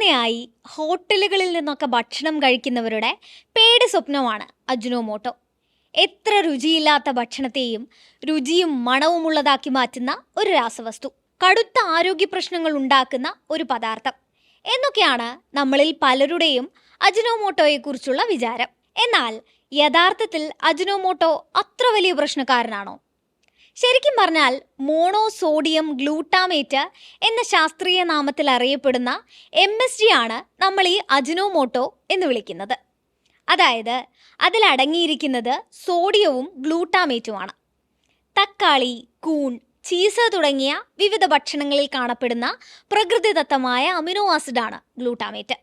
സാധാരണയായി ഹോട്ടലുകളിൽ നിന്നൊക്കെ ഭക്ഷണം കഴിക്കുന്നവരുടെ പേടി സ്വപ്നമാണ് അജിനോമോട്ടോ. എത്ര രുചിയില്ലാത്ത ഭക്ഷണത്തെയും രുചിയും മണവുമുള്ളതാക്കി മാറ്റുന്ന ഒരു രാസവസ്തു, കടുത്ത ആരോഗ്യ പ്രശ്നങ്ങൾ ഉണ്ടാക്കുന്ന ഒരു പദാർത്ഥം എന്നൊക്കെയാണ് നമ്മളിൽ പലരുടെയും അജിനോമോട്ടോയെക്കുറിച്ചുള്ള വിചാരം. എന്നാൽ യഥാർത്ഥത്തിൽ അജിനോമോട്ടോ അത്ര വലിയ പ്രശ്നക്കാരനാണോ? ശരിക്കും പറഞ്ഞാൽ മോണോസോഡിയം ഗ്ലൂട്ടാമേറ്റ് എന്ന ശാസ്ത്രീയ നാമത്തിൽ അറിയപ്പെടുന്ന MSG ആണ് നമ്മൾ ഈ അജിനോമോട്ടോ എന്ന് വിളിക്കുന്നത്. അതായത് അതിലടങ്ങിയിരിക്കുന്നത് സോഡിയവും ഗ്ലൂട്ടാമേറ്റുമാണ്. തക്കാളി, കൂൺ, ചീസ് തുടങ്ങിയ വിവിധ ഭക്ഷണങ്ങളിൽ കാണപ്പെടുന്ന പ്രകൃതിദത്തമായ അമിനോ ആസിഡാണ് ഗ്ലൂട്ടാമേറ്റ്.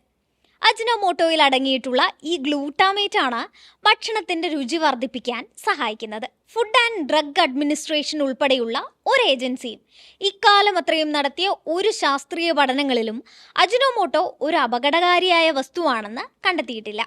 അജിനോമോട്ടോയിൽ അടങ്ങിയിട്ടുള്ള ഈ ഗ്ലൂട്ടാമേറ്റ് ആണ് ഭക്ഷണത്തിന്റെ രുചി വർദ്ധിപ്പിക്കാൻ സഹായിക്കുന്നത്. ഫുഡ് ആൻഡ് ഡ്രഗ് അഡ്മിനിസ്ട്രേഷൻ ഉൾപ്പെടെയുള്ള ഒരു ഏജൻസിയും ഇക്കാലം അത്രയും നടത്തിയ ഒരു ശാസ്ത്രീയ പഠനങ്ങളിലും അജിനോമോട്ടോ ഒരു അപകടകാരിയായ വസ്തുവാണെന്ന് കണ്ടെത്തിയിട്ടില്ല.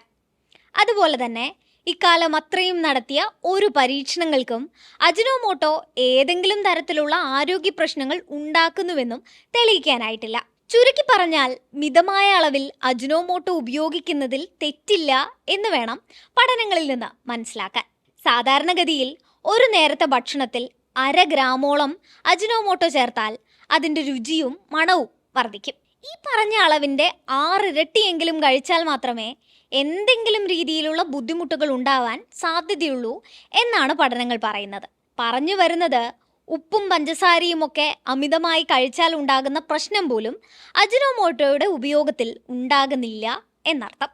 അതുപോലെ തന്നെ ഇക്കാലം അത്രയും നടത്തിയ ഒരു പരീക്ഷണങ്ങൾക്കും അജിനോമോട്ടോ ഏതെങ്കിലും തരത്തിലുള്ള ആരോഗ്യ പ്രശ്നങ്ങൾ ഉണ്ടാക്കുന്നുവെന്നും തെളിയിക്കാനായിട്ടില്ല. ചുരുക്കി പറഞ്ഞാൽ മിതമായ അളവിൽ അജിനോമോട്ടോ ഉപയോഗിക്കുന്നതിൽ തെറ്റില്ല എന്ന് വേണം പഠനങ്ങളിൽ നിന്ന് മനസ്സിലാക്കാൻ. സാധാരണഗതിയിൽ ഒരു നേരത്തെ ഭക്ഷണത്തിൽ 1/2 ഗ്രാമോളം അജിനോമോട്ടോ ചേർത്താൽ അതിൻ്റെ രുചിയും മണവും വർദ്ധിക്കും. ഈ പറഞ്ഞ അളവിൻ്റെ 6 ഇരട്ടിയെങ്കിലും കഴിച്ചാൽ മാത്രമേ എന്തെങ്കിലും രീതിയിലുള്ള ബുദ്ധിമുട്ടുകൾ ഉണ്ടാവാൻ സാധ്യതയുള്ളൂ എന്നാണ് പഠനങ്ങൾ പറയുന്നത്. പറഞ്ഞു വരുന്നത് ഉപ്പും പഞ്ചസാരയും ഒക്കെ അമിതമായി കഴിച്ചാൽ ഉണ്ടാകുന്ന പ്രശ്നം പോലും അജിനോമോട്ടോയുടെ ഉപയോഗത്തിൽ ഉണ്ടാകുന്നില്ല എന്നർത്ഥം.